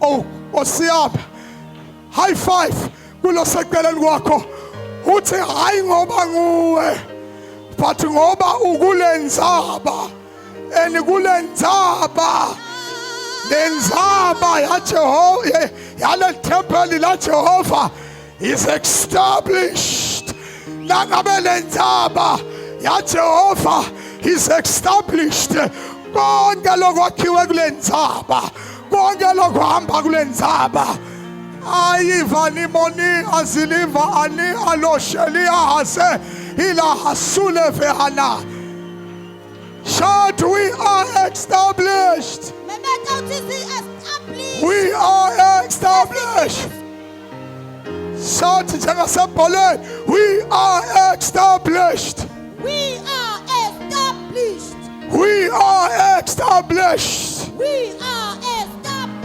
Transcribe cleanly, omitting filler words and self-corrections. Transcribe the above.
Oh, osiyapha. High five kulo seceleni kwakho. Uthi hayi ngoba nguwe, but ngoba ukulenzaba. Enikulenzaba. Lenzaba ya Jehova, yale temple la Jehova is established. Nangabe lenzaba ya Jehova is established. Konke lokwakhiwe kulenzaba, konke lokuhamba kulenzaba. Ayiva nimoni aziliva ani aloshelia hase ila hasule vehana. Shout, we are established. We are established. Shout, we are established. We are established. We are established. We are